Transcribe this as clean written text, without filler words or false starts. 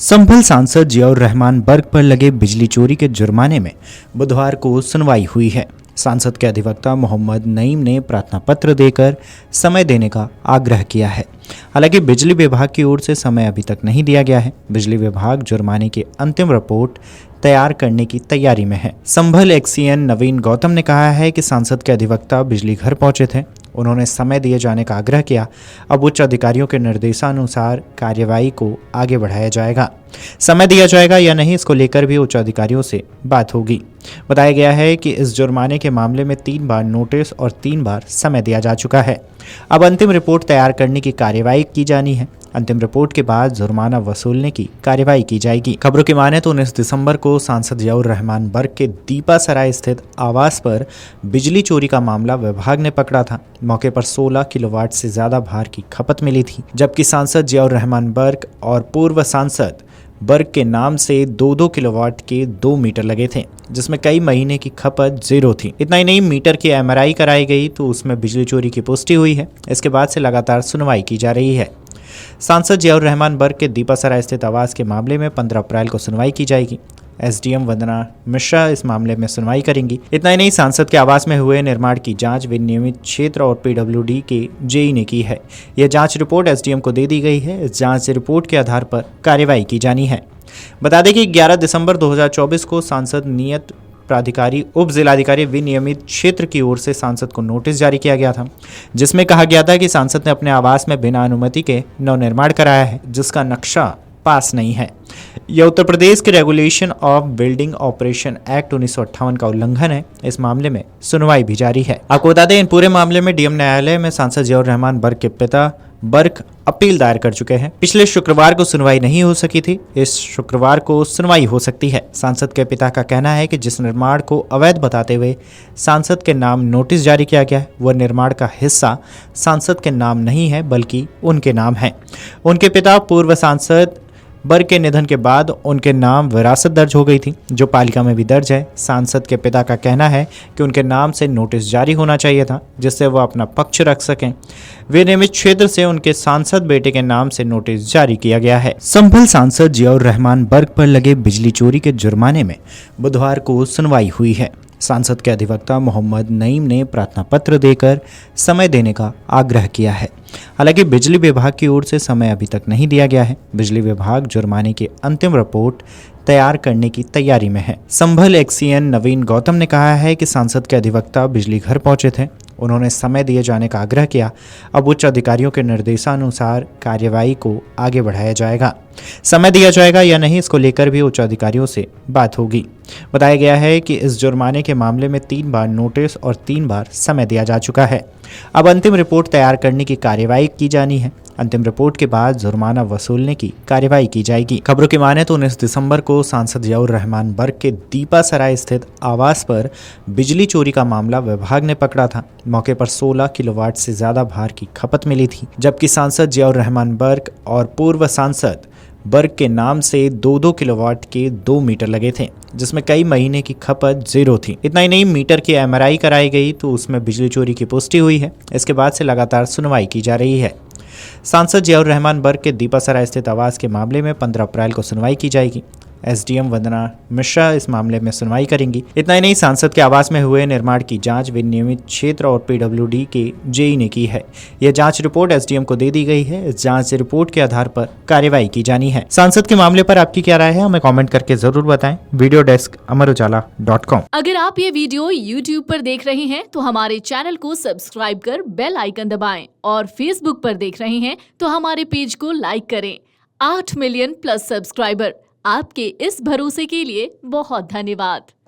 संभल सांसद जियाउर रहमान बर्ग पर लगे बिजली चोरी के जुर्माने में बुधवार को सुनवाई हुई है। सांसद के अधिवक्ता मोहम्मद नईम ने प्रार्थना पत्र देकर समय देने का आग्रह किया है। हालांकि बिजली विभाग की ओर से समय अभी तक नहीं दिया गया है। बिजली विभाग जुर्माने की अंतिम रिपोर्ट तैयार करने की तैयारी में है। संभल एक्सीएन नवीन गौतम ने कहा है कि सांसद के अधिवक्ता बिजली घर पहुंचे थे। उन्होंने समय दिए जाने का आग्रह किया। अब उच्च अधिकारियों के निर्देशानुसार कार्यवाही को आगे बढ़ाया जाएगा। समय दिया जाएगा या नहीं, इसको लेकर भी उच्च अधिकारियों से बात होगी। बताया गया है कि इस जुर्माने के मामले में 3 बार नोटिस और 3 बार समय दिया जा चुका है। अब अंतिम रिपोर्ट तैयार करने की कार्यवाही की जानी है। अंतिम रिपोर्ट के बाद जुर्माना वसूलने की कार्यवाही की जाएगी। खबरों की माने तो 19 दिसंबर को सांसद जियाउर रहमान बर्ग के दीपासराय स्थित आवास पर बिजली चोरी का मामला विभाग ने पकड़ा था। मौके पर 16 किलोवाट से ज्यादा भार की खपत मिली थी, जबकि सांसद जियाउर रहमान बर्ग और पूर्व सांसद बर्ग के नाम से 2-2 किलोवाट के 2 मीटर लगे थे, जिसमें कई महीने की खपत 0 थी। इतना ही नहीं, मीटर की एमआरआई कराई गई तो उसमें बिजली चोरी की पुष्टि हुई है। इसके बाद से लगातार सुनवाई की जा रही है। सांसद जियाउर रहमान बर्ग के दीपासराय स्थित आवास के मामले में 15 अप्रैल को सुनवाई की जाएगी। एसडीएम वंदना मिश्रा इस मामले में सुनवाई करेंगी। इतना ही नहीं, सांसद के आवास में हुए निर्माण की जांच विनियमित क्षेत्र और पीडब्ल्यूडी के जेई ने की है। यह जांच रिपोर्ट एसडीएम को दे दी गई है। इस जांच रिपोर्ट के आधार पर कार्यवाही की जानी है। बता दें कि 11 दिसंबर 2024 को सांसद नियत प्राधिकारी उप जिलाधिकारी विनियमित क्षेत्र की ओर से सांसद को नोटिस जारी किया गया था, जिसमें कहा गया था कि सांसद ने अपने आवास में बिना अनुमति के नवनिर्माण कराया है, जिसका नक्शा पास नहीं है। यह उत्तर प्रदेश के regulation of building operation act 1958 का उल्लंघन है। इस मामले में सुनवाई भी जारी है। आपको बता दें, इन पूरे मामले में डीएम न्यायालय में सांसद जियाउर रहमान बर्ग के पिता बर्ग अपील दायर कर चुके हैं। पिछले शुक्रवार को सुनवाई नहीं हो सकी थी, इस शुक्रवार को सुनवाई हो सकती है। सांसद के पिता का कहना है कि जिस निर्माण को अवैध बताते हुए सांसद के नाम नोटिस जारी किया गया है, वह निर्माण का हिस्सा सांसद के नाम नहीं है, बल्कि उनके नाम है। उनके पिता पूर्व सांसद बर्ग के निधन के बाद उनके नाम विरासत दर्ज हो गई थी, जो पालिका में भी दर्ज है। सांसद के पिता का कहना है कि उनके नाम से नोटिस जारी होना चाहिए था, जिससे वो अपना पक्ष रख सकें। विनियमित क्षेत्र से उनके सांसद बेटे के नाम से नोटिस जारी किया गया है। संभल सांसद जियाउर रहमान बर्ग पर लगे बिजली चोरी के जुर्माने में बुधवार को सुनवाई हुई है। सांसद के अधिवक्ता मोहम्मद नईम ने प्रार्थना पत्र देकर समय देने का आग्रह किया है। हालांकि बिजली विभाग की ओर से समय अभी तक नहीं दिया गया है। बिजली विभाग जुर्माने की अंतिम रिपोर्ट तैयार करने की तैयारी में है। संभल एक्सीएन नवीन गौतम ने कहा है कि सांसद के अधिवक्ता बिजली घर पहुंचे थे। उन्होंने समय दिए जाने का आग्रह किया। अब उच्च अधिकारियों के निर्देशानुसार कार्यवाही को आगे बढ़ाया जाएगा। समय दिया जाएगा या नहीं, इसको लेकर भी उच्च अधिकारियों से बात होगी। बताया गया है कि इस जुर्माने के मामले में 3 बार नोटिस और 3 बार समय दिया जा चुका है। अब अंतिम रिपोर्ट तैयार करने की कार्यवाही की जानी है। अंतिम रिपोर्ट के बाद जुर्माना वसूलने की कार्यवाही की जाएगी। खबरों की माने तो 19 दिसंबर को सांसद जियाउर रहमान बर्ग के दीपासराय स्थित आवास पर बिजली चोरी का मामला विभाग ने पकड़ा था। मौके पर 16 किलोवाट से ज्यादा भार की खपत मिली थी, जबकि सांसद जियाउर रहमान बर्ग और पूर्व सांसद बर्ग के नाम से 2-2 किलोवाट के 2 मीटर लगे थे, जिसमें कई महीने की खपत 0 थी। इतना ही नहीं, मीटर की एमआरआई कराई गई तो उसमें बिजली चोरी की पुष्टि हुई है। इसके बाद से लगातार सुनवाई की जा रही है। सांसद जियाउर रहमान बर्ग के दीपासराय स्थित आवास के मामले में 15 अप्रैल को सुनवाई की जाएगी। एसडीएम वंदना मिश्रा इस मामले में सुनवाई करेंगी। इतना ही नहीं, सांसद के आवास में हुए निर्माण की जांच विनियमित क्षेत्र और पीडब्ल्यूडी के जेई ने की है। यह जांच रिपोर्ट एसडीएम को दे दी गई है। इस जांच रिपोर्ट के आधार पर कार्यवाही की जानी है। सांसद के मामले पर आपकी क्या राय है, हमें कॉमेंट करके जरूर बताएं। Video desk Amar Ujala. अगर आप ये वीडियो YouTube पर देख रहे हैं तो हमारे चैनल को सब्सक्राइब कर बेल आइकन दबाएं, और Facebook पर देख रहे हैं तो हमारे पेज को लाइक करें। 8 मिलियन प्लस सब्सक्राइबर, आपके इस भरोसे के लिए बहुत धन्यवाद।